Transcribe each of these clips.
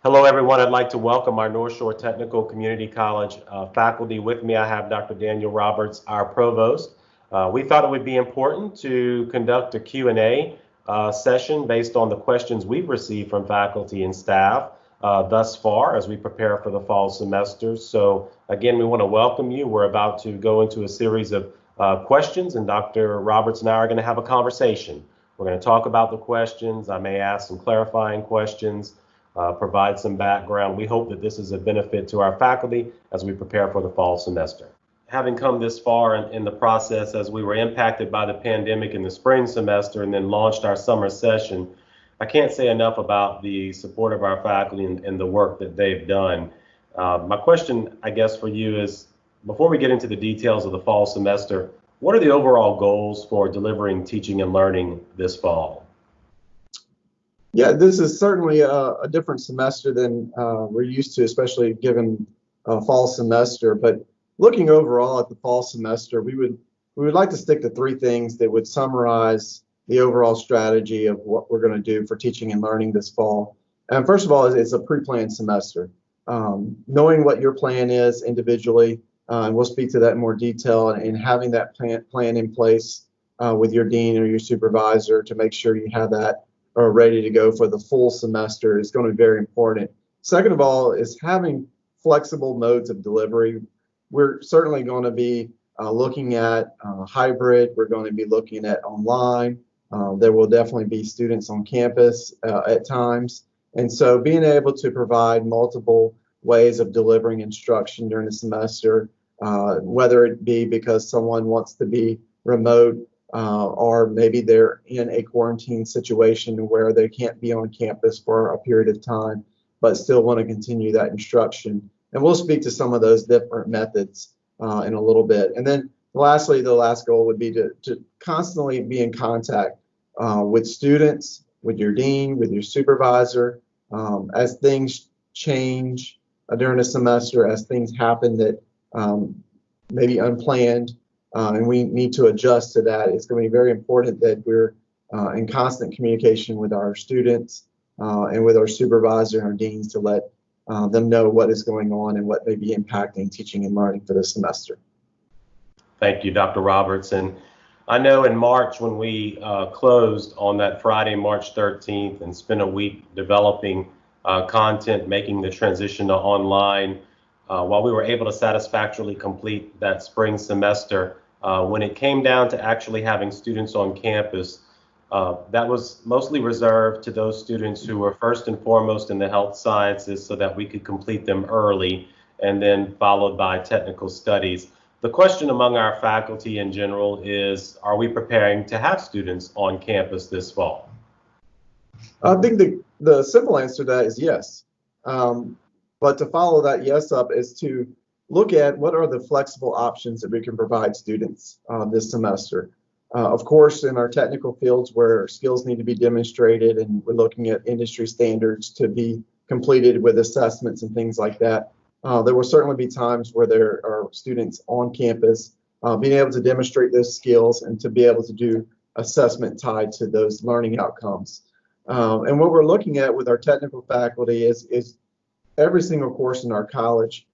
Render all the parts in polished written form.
Hello, everyone. I'd like to welcome our North Shore Technical Community College faculty. With me, I have Dr. Daniel Roberts, our provost. We thought it would be important to conduct a Q&A session based on the questions we've received from faculty and staff thus far as we prepare for the fall semesters. So again, we want to welcome you. We're about to go into a series of questions, and Dr. Roberts and I are going to have a conversation. We're going to talk about the questions. I may ask some clarifying questions. Provide some background. We hope that this is a benefit to our faculty as we prepare for the fall semester. Having come this far in the process, as we were impacted by the pandemic in the spring semester and then launched our summer session, I can't say enough about the support of our faculty and the work that they've done. My question, I guess, for you is, before we get into the details of the fall semester, what are the overall goals for delivering teaching and learning this fall? Yeah, this is certainly a different semester than we're used to, especially given fall semester. But looking overall at the fall semester, we would like to stick to three things that would summarize the overall strategy of what we're going to do for teaching and learning this fall. And first of all, it's a pre-planned semester. Knowing what your plan is individually, and we'll speak to that in more detail, and having that plan in place with your dean or your supervisor to make sure you have that are ready to go for the full semester is going to be very important. Second of all is having flexible modes of delivery. We're certainly going to be looking at hybrid. We're going to be looking at online. There will definitely be students on campus at times. And so being able to provide multiple ways of delivering instruction during the semester, whether it be because someone wants to be remote, or maybe they're in a quarantine situation where they can't be on campus for a period of time, but still want to continue that instruction. And we'll speak to some of those different methods in a little bit. And then lastly, the last goal would be to constantly be in contact with students, with your dean, with your supervisor, as things change during the semester, as things happen that maybe unplanned. And we need to adjust to that. It's going to be very important that we're in constant communication with our students and with our supervisor and our deans to let them know what is going on and what may be impacting teaching and learning for this semester. Thank you, Dr. Roberts. And I know in March, when we closed on that Friday, March 13th, and spent a week developing content, making the transition to online, while we were able to satisfactorily complete that spring semester, when it came down to actually having students on campus, that was mostly reserved to those students who were first and foremost in the health sciences so that we could complete them early, and then followed by technical studies. The question among our faculty in general is, are we preparing to have students on campus this fall? I think the simple answer to that is yes. But to follow that yes up is to look at what are the flexible options that we can provide students this semester. Of course, in our technical fields where skills need to be demonstrated and we're looking at industry standards to be completed with assessments and things like that, there will certainly be times where there are students on campus being able to demonstrate those skills and to be able to do assessment tied to those learning outcomes. And what we're looking at with our technical faculty is every single course in our college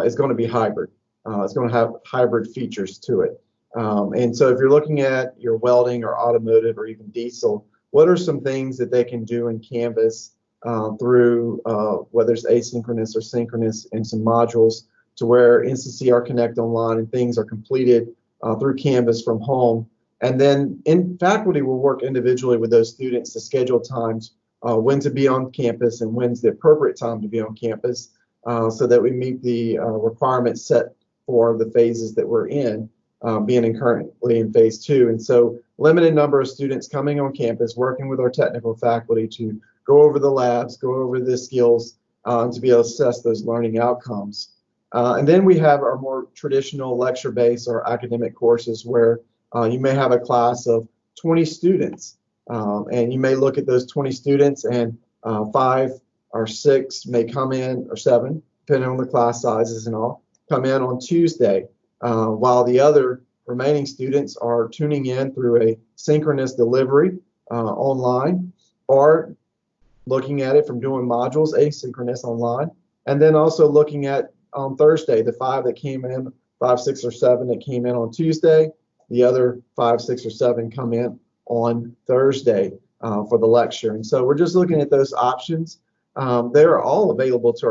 is going to be hybrid. It's going to have hybrid features to it. And so if you're looking at your welding or automotive or even diesel, what are some things that they can do in Canvas through whether it's asynchronous or synchronous and some modules to where NCCR Connect Online and things are completed through Canvas from home. And then faculty will work individually with those students to schedule times when to be on campus and when's the appropriate time to be on campus so that we meet the requirements set for the phases that we're in, being currently in phase 2. And so limited number of students coming on campus, working with our technical faculty to go over the labs, go over the skills, and to be able to assess those learning outcomes. And then we have our more traditional lecture-based or academic courses where you may have a class of 20 students, and you may look at those 20 students and 5 or 6 may come in, or 7, depending on the class sizes and all, come in on Tuesday, while the other remaining students are tuning in through a synchronous delivery online, or looking at it from doing modules asynchronous online, and then also looking at on Thursday, the 5 that came in, 5, 6, or 7 that came in on Tuesday, the other 5, 6, or 7 come in on Thursday for the lecture. And so we're just looking at those options. They are all available to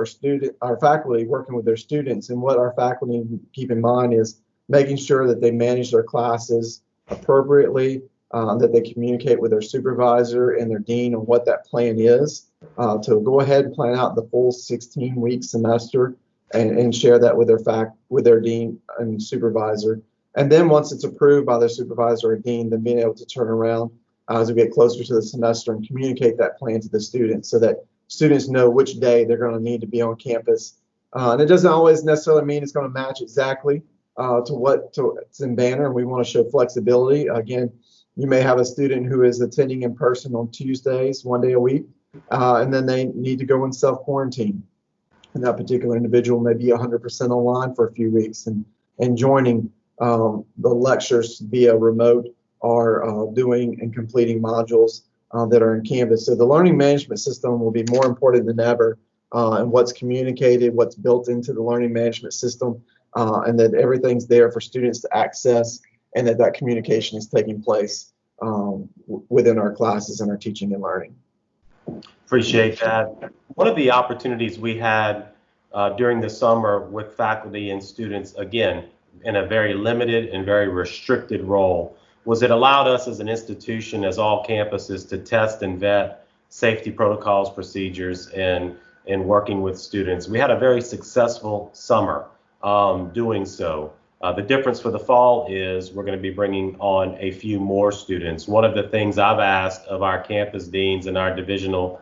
our faculty working with their students. And what our faculty keep in mind is making sure that they manage their classes appropriately, that they communicate with their supervisor and their dean on what that plan is, to go ahead and plan out the full 16-week semester and share that with their dean and supervisor. And then once it's approved by their supervisor or dean, then being able to turn around as we get closer to the semester and communicate that plan to the students so that students know which day they're going to need to be on campus. And it doesn't always necessarily mean it's going to match exactly to what's in Banner, and we want to show flexibility. Again, you may have a student who is attending in person on Tuesdays, 1 day a week, and then they need to go in self-quarantine. And that particular individual may be 100% online for a few weeks and joining the lectures via remote or doing and completing modules that are in Canvas. So the learning management system will be more important than ever, and what's communicated, what's built into the learning management system, and that everything's there for students to access, and that communication is taking place within our classes and our teaching and learning. Appreciate that. One of the opportunities we had during the summer with faculty and students, again, in a very limited and very restricted role, was it allowed us as an institution, as all campuses, to test and vet safety protocols, procedures, and working with students. We had a very successful summer doing so. The difference for the fall is we're going to be bringing on a few more students. One of the things I've asked of our campus deans and our divisional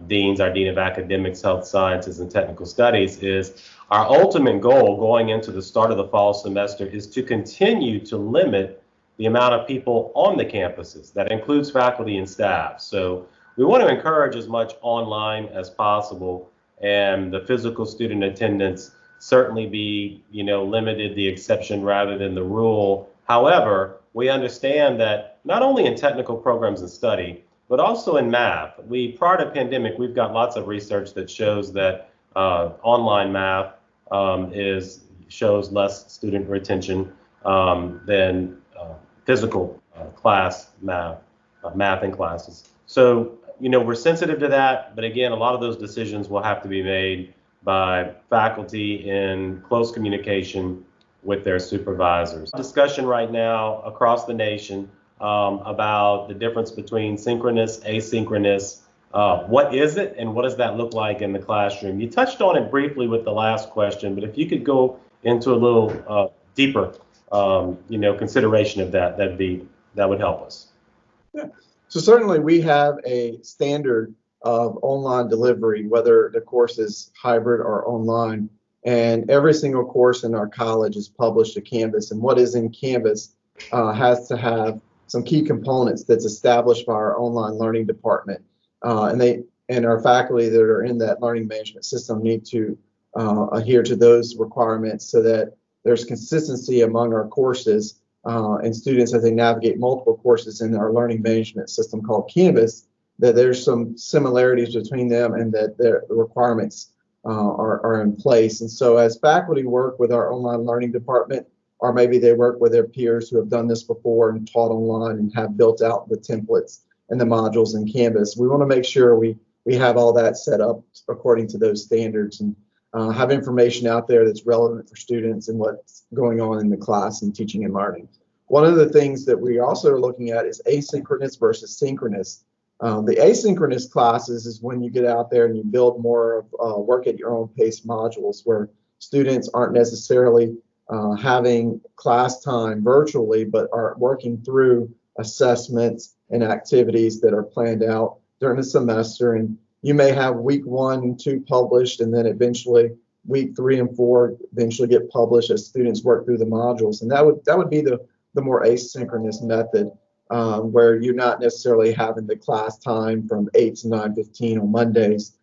deans, our Dean of Academics, Health Sciences, and Technical Studies, is our ultimate goal going into the start of the fall semester is to continue to limit the amount of people on the campuses. That includes faculty and staff. So we want to encourage as much online as possible, and the physical student attendance certainly be, limited, the exception rather than the rule. However, we understand that not only in technical programs and study, but also in math. Prior to pandemic, we've got lots of research that shows that online math shows less student retention than physical class math in classes. So, we're sensitive to that, but again, a lot of those decisions will have to be made by faculty in close communication with their supervisors. Discussion right now across the nation about the difference between synchronous, asynchronous. What is it, and what does that look like in the classroom? You touched on it briefly with the last question, but if you could go into a little deeper, consideration of that, that would help us. Yeah. So certainly we have a standard of online delivery, whether the course is hybrid or online, and every single course in our college is published to Canvas, and what is in Canvas has to have some key components that's established by our online learning department, and our faculty that are in that learning management system need to adhere to those requirements so that there's consistency among our courses and students as they navigate multiple courses in our learning management system called Canvas, that there's some similarities between them and that the requirements are in place. And so as faculty work with our online learning department, or maybe they work with their peers who have done this before and taught online and have built out the templates and the modules in Canvas, we want to make sure we have all that set up according to those standards and have information out there that's relevant for students and what's going on in the class and teaching and learning. One of the things that we also are looking at is asynchronous versus synchronous. The asynchronous classes is when you get out there and you build more of work at your own pace modules where students aren't necessarily having class time virtually, but are working through assessments and activities that are planned out during the semester. And you may have week 1 and 2 published, and then eventually week 3 and 4 eventually get published as students work through the modules. And that would be the more asynchronous method, where you're not necessarily having the class time from 8 to 9:15 on Mondays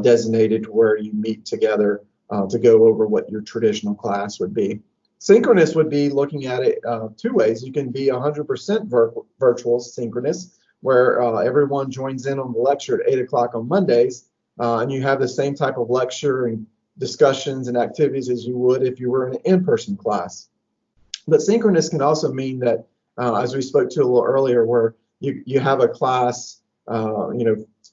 designated to where you meet together to go over what your traditional class would be. Synchronous would be looking at it 2 ways. You can be 100% virtual synchronous, where everyone joins in on the lecture at 8 o'clock on Mondays, and you have the same type of lecture and discussions and activities as you would if you were in an in-person class. But synchronous can also mean that, as we spoke to a little earlier, where you have a class,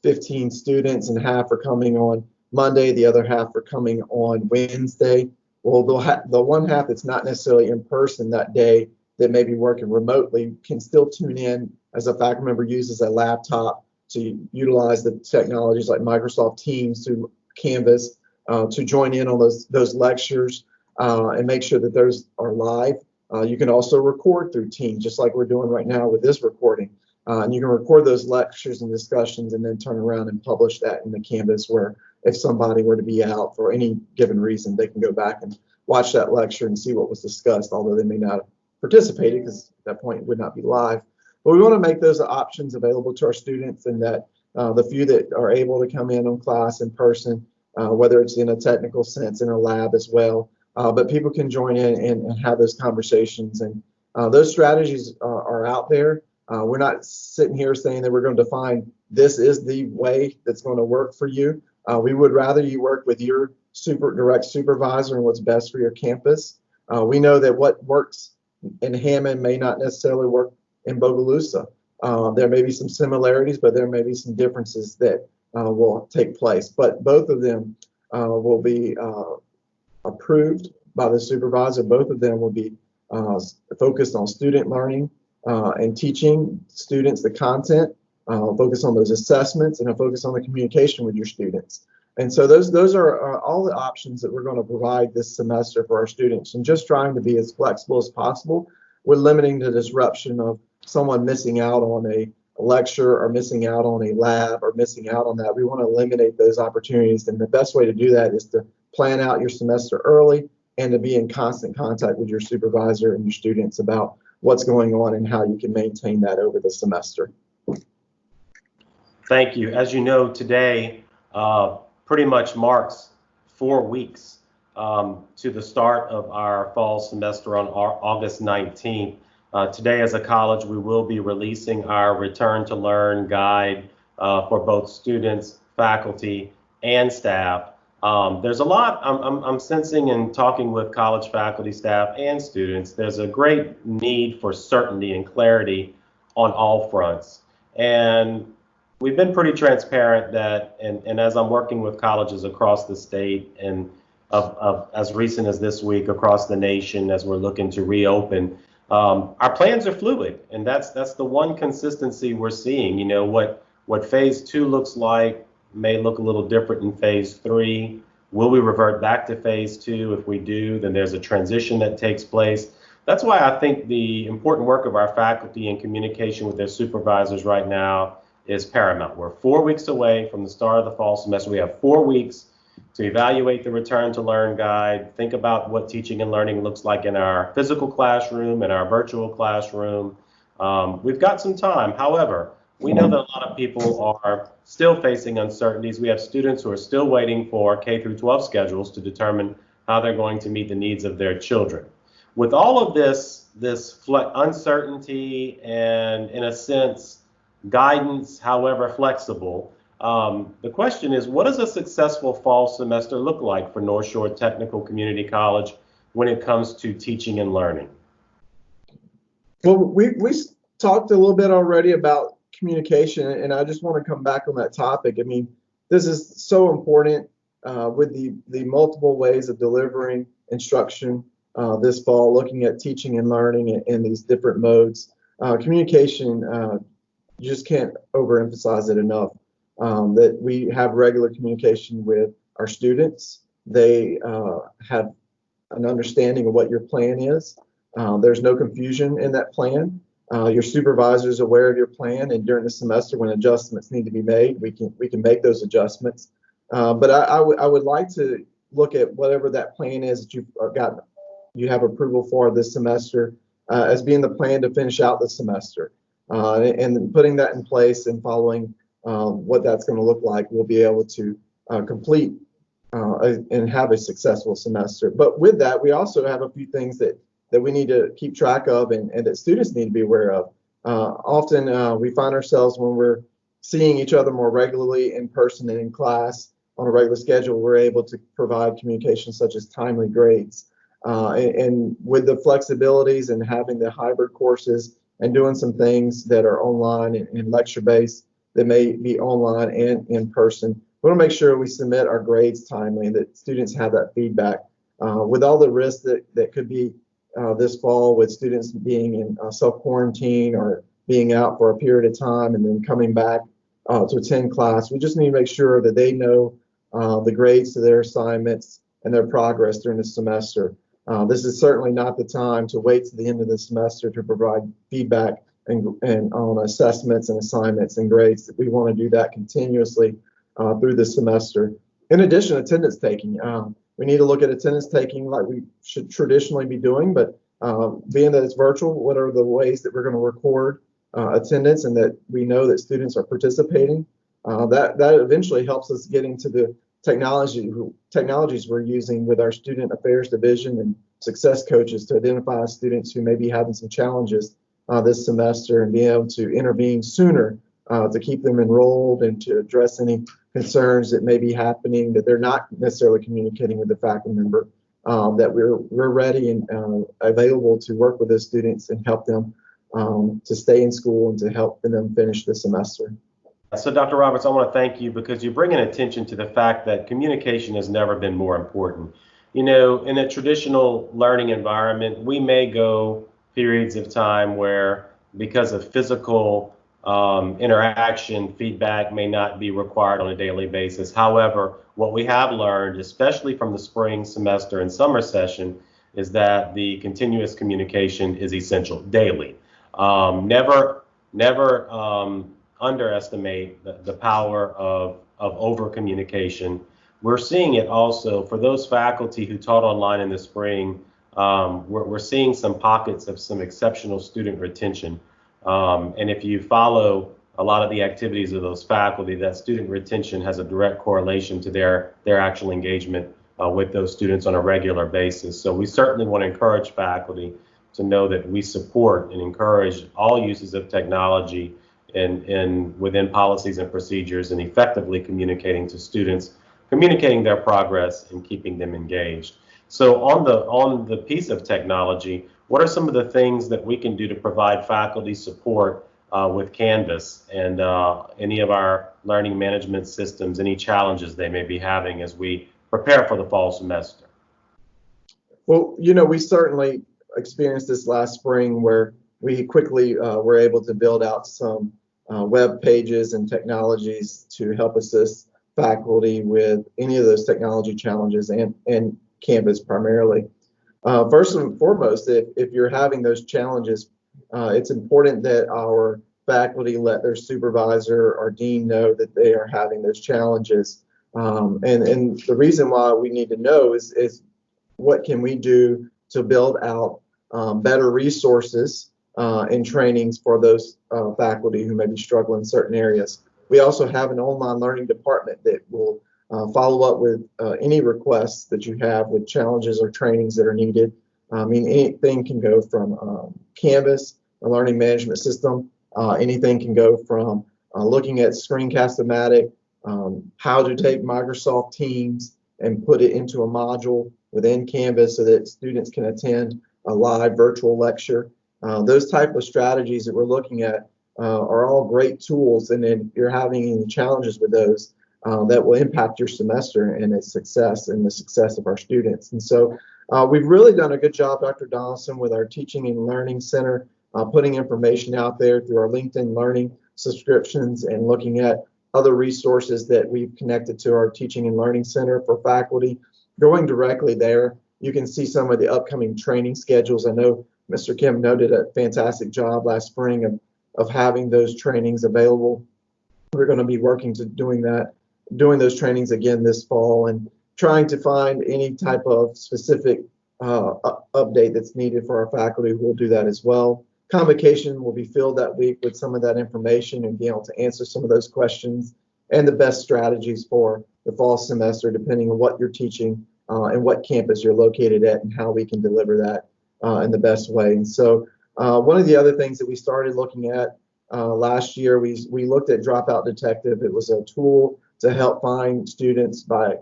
15 students, and half are coming on Monday, the other half are coming on Wednesday. Well, the one half that's not necessarily in person that day, that may be working remotely, can still tune in as a faculty member uses a laptop to utilize the technologies like Microsoft Teams to Canvas to join in on those lectures and make sure that those are live. You can also record through Teams, just like we're doing right now with this recording. And you can record those lectures and discussions and then turn around and publish that in the Canvas, where if somebody were to be out for any given reason, they can go back and watch that lecture and see what was discussed, although they may not have participated because at that point it would not be live. But we want to make those options available to our students, and that the few that are able to come in on class in person, whether it's in a technical sense in a lab as well, but people can join in and have those conversations. And those strategies are out there. We're not sitting here saying that we're going to define this is the way that's going to work for you. We would rather you work with your direct supervisor and what's best for your campus. We know that what works in Hammond may not necessarily work in Bogalusa. There may be some similarities, but there may be some differences that will take place. But both of them will be approved by the supervisor. Both of them will be focused on student learning and teaching students the content, focus on those assessments, and a focus on the communication with your students. And so those are all the options that we're going to provide this semester for our students, and just trying to be as flexible as possible with limiting the disruption of someone missing out on a lecture or missing out on a lab or missing out on that. We want to eliminate those opportunities, and the best way to do that is to plan out your semester early and to be in constant contact with your supervisor and your students about what's going on and how you can maintain that over the semester. Thank you. As you know, today pretty much marks 4 weeks to the start of our fall semester on August 19th. Today, as a college, we will be releasing our Return to Learn guide for both students, faculty, and staff. There's a lot I'm sensing in talking with college faculty, staff, and students. There's a great need for certainty and clarity on all fronts. And we've been pretty transparent that, and as I'm working with colleges across the state and of as recent as this week across the nation as we're looking to reopen, our plans are fluid, and that's the one consistency we're seeing. You know, what phase 2 looks like may look a little different in phase 3. Will we revert back to phase 2? If we do, then there's a transition that takes place. That's why I think the important work of our faculty in communication with their supervisors right now is paramount. We're 4 weeks away from the start of the fall semester. We have 4 weeks to evaluate the Return to Learn guide, think about what teaching and learning looks like in our physical classroom and our virtual classroom. We've got some time. However, we know that a lot of people are still facing uncertainties. We have students who are still waiting for K through 12 schedules to determine how they're going to meet the needs of their children. With all of this uncertainty and, in a sense, guidance, however flexible, the question is, what does a successful fall semester look like for North Shore Technical Community College when it comes to teaching and learning? Well, we talked a little bit already about communication, and I just want to come back on that topic. I mean, this is so important with the multiple ways of delivering instruction this fall, looking at teaching and learning in these different modes. Communication, you just can't overemphasize it enough, that we have regular communication with our students. They have an understanding of what your plan is. There's no confusion in that plan. Your supervisor is aware of your plan, and during the semester when adjustments need to be made, we can make those adjustments. But I would like to look at whatever that plan is that you have approval for this semester as being the plan to finish out the semester. And putting that in place and following what that's going to look like, we'll be able to complete and have a successful semester. But with that, we also have a few things that we need to keep track of and that students need to be aware of. Often we find ourselves when we're seeing each other more regularly in person and in class on a regular schedule, we're able to provide communication such as timely grades. And with the flexibilities and having the hybrid courses and doing some things that are online and lecture based that may be online and in person, we want to make sure we submit our grades timely and that students have that feedback. With all the risks that could be this fall with students being in self-quarantine or being out for a period of time and then coming back to attend class, we just need to make sure that they know the grades to their assignments and their progress during the semester. This is certainly not the time to wait to the end of the semester to provide feedback and on assessments and assignments and grades. We want to do that continuously through the semester. In addition, attendance taking. We need to look at attendance taking like we should traditionally be doing, but being that it's virtual, what are the ways that we're going to record attendance and that we know that students are participating? That eventually helps us get into the technologies we're using with our student affairs division and success coaches to identify students who may be having some challenges this semester and being able to intervene sooner to keep them enrolled and to address any concerns that may be happening that they're not necessarily communicating with the faculty member, that we're ready and available to work with those students and help them to stay in school and to help them finish the semester. So Dr. Roberts, I want to thank you because you're bringing attention to the fact that communication has never been more important. You know, in a traditional learning environment, we may go periods of time where because of physical interaction, feedback may not be required on a daily basis. However, what we have learned, especially from the spring semester and summer session, is that the continuous communication is essential daily. Never underestimate the power of over communication. We're seeing it also for those faculty who taught online in the spring. We're seeing some pockets of some exceptional student retention. And if you follow a lot of the activities of those faculty, that student retention has a direct correlation to their actual engagement with those students on a regular basis. So we certainly want to encourage faculty to know that we support and encourage all uses of technology within policies and procedures and effectively communicating to students, communicating their progress and keeping them engaged. So on the piece of technology, what are some of the things that we can do to provide faculty support with Canvas and any of our learning management systems, any challenges they may be having as we prepare for the fall semester? Well, you know, we certainly experienced this last spring where we quickly were able to build out some web pages and technologies to help assist faculty with any of those technology challenges and Canvas primarily. First and foremost, if you're having those challenges, it's important that our faculty let their supervisor or dean know that they are having those challenges. And the reason why we need to know is what can we do to build out better resources and trainings for those faculty who may be struggling in certain areas. We also have an online learning department that will follow up with any requests that you have with challenges or trainings that are needed. I mean, anything can go from Canvas, a learning management system. Anything can go from looking at Screencast-O-Matic, how to take Microsoft Teams and put it into a module within Canvas so that students can attend a live virtual lecture. Those type of strategies that we're looking at are all great tools, and if you're having any challenges with those, that will impact your semester and its success and the success of our students. And so we've really done a good job, Dr. Donaldson, with our Teaching and Learning Center, putting information out there through our LinkedIn Learning subscriptions and looking at other resources that we've connected to our Teaching and Learning Center for faculty. Going directly there, you can see some of the upcoming training schedules. I know Mr. Kim did a fantastic job last spring of having those trainings available. We're going to be working to doing those trainings again this fall and trying to find any type of specific update that's needed for our faculty. We'll do that as well. Convocation will be filled that week with some of that information and be able to answer some of those questions and the best strategies for the fall semester, depending on what you're teaching and what campus you're located at and how we can deliver that in the best way. And so One of the other things that we started looking at last year, we looked at Dropout Detective. It was a tool to help find students by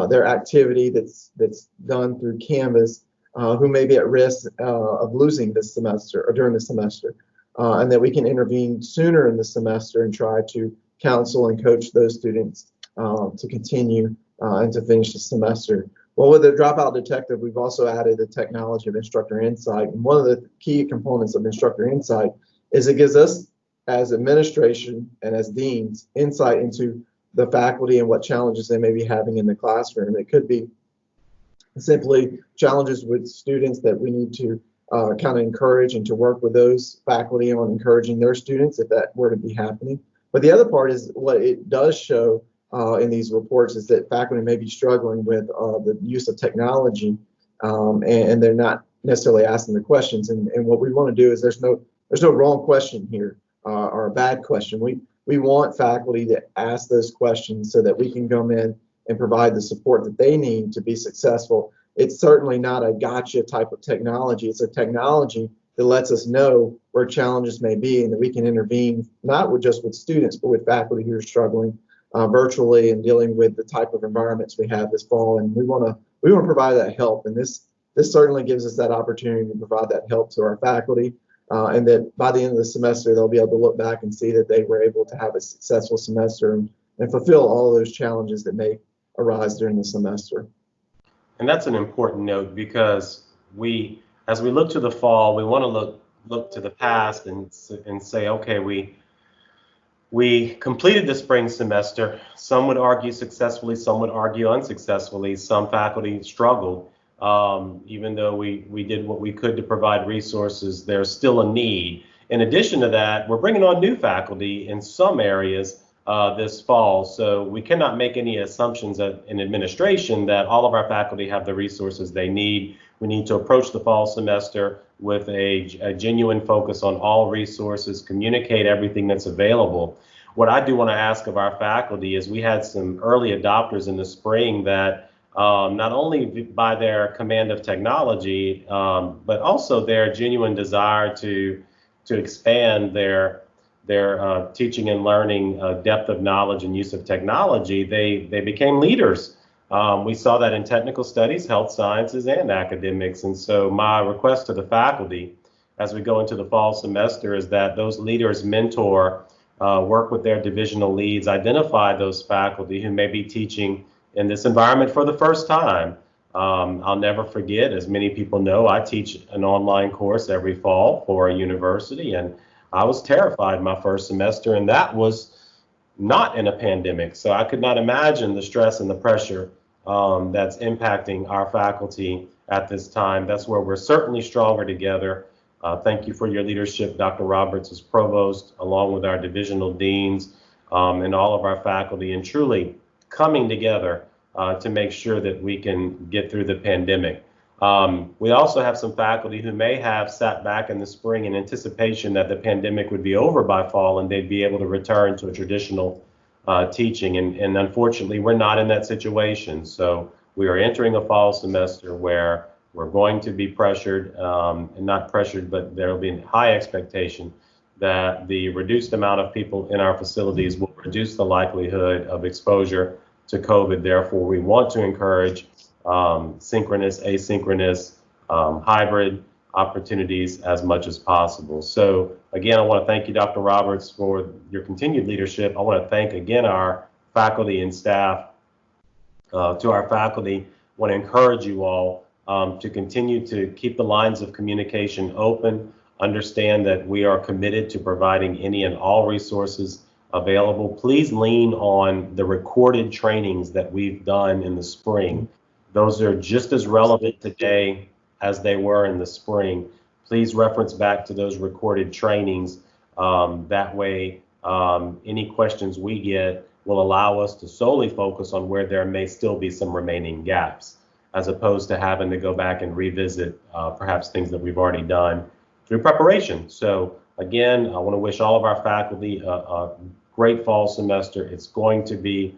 their activity that's done through Canvas who may be at risk of losing this semester or during the semester, and that we can intervene sooner in the semester and try to counsel and coach those students to continue and to finish the semester. Well, with the Dropout Detective, we've also added the technology of Instructor Insight. And one of the key components of Instructor Insight is it gives us, as administration and as deans, insight into the faculty and what challenges they may be having in the classroom. It could be simply challenges with students that we need to kind of encourage and to work with those faculty on encouraging their students if that were to be happening. But the other part is what it does show in these reports is that faculty may be struggling with the use of technology and they're not necessarily asking the questions. And what we want to do is there's no wrong question here or a bad question. We want faculty to ask those questions so that we can come in and provide the support that they need to be successful. It's certainly not a gotcha type of technology. It's a technology that lets us know where challenges may be and that we can intervene, not just with students, but with faculty who are struggling virtually and dealing with the type of environments we have this fall. And we want to provide that help. And this certainly gives us that opportunity to provide that help to our faculty. And that by the end of the semester, they'll be able to look back and see that they were able to have a successful semester and fulfill all of those challenges that may arise during the semester. And that's an important note because as we look to the fall, we want to look to the past and say, okay, we completed the spring semester. Some would argue successfully, some would argue unsuccessfully. Some faculty struggled. Even though we did what we could to provide resources, there's still a need. In addition to that, we're bringing on new faculty in some areas this fall, so we cannot make any assumptions in administration that all of our faculty have the resources they need. We need to approach the fall semester with a genuine focus on all resources, communicate everything that's available. What I do want to ask of our faculty is we had some early adopters in the spring that not only by their command of technology, but also their genuine desire to expand their teaching and learning depth of knowledge and use of technology, they became leaders. We saw that in technical studies, health sciences, and academics. And so my request to the faculty as we go into the fall semester is that those leaders mentor, work with their divisional leads, identify those faculty who may be teaching in this environment for the first time. I'll never forget, as many people know, I teach an online course every fall for a university, and I was terrified my first semester, and that was not in a pandemic. So I could not imagine the stress and the pressure that's impacting our faculty at this time. That's where we're certainly stronger together. Thank you for your leadership, Dr. Roberts as Provost, along with our divisional deans and all of our faculty, and truly coming together to make sure that we can get through the pandemic. We also have some faculty who may have sat back in the spring in anticipation that the pandemic would be over by fall and they'd be able to return to a traditional teaching. And unfortunately, we're not in that situation. So we are entering a fall semester where we're going to be pressured, and not pressured, but there will be a high expectation that the reduced amount of people in our facilities will reduce the likelihood of exposure to COVID. Therefore, we want to encourage synchronous, asynchronous, hybrid opportunities as much as possible. So again, I want to thank you, Dr. Roberts, for your continued leadership. I want to thank again our faculty and staff. To our faculty, I want to encourage you all to continue to keep the lines of communication open, understand that we are committed to providing any and all resources available. Please lean on the recorded trainings that we've done in the spring. Those are just as relevant today as they were in the spring. Please reference back to those recorded trainings. That way, any questions we get will allow us to solely focus on where there may still be some remaining gaps, as opposed to having to go back and revisit perhaps things that we've already done through preparation. So again, I want to wish all of our faculty a great fall semester. It's going to be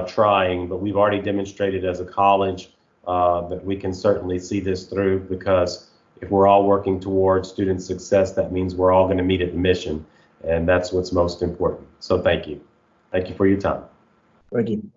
trying, but we've already demonstrated as a college that we can certainly see this through, because if we're all working towards student success, that means we're all going to meet at the mission. And that's what's most important. So thank you. Thank you for your time. Thank you.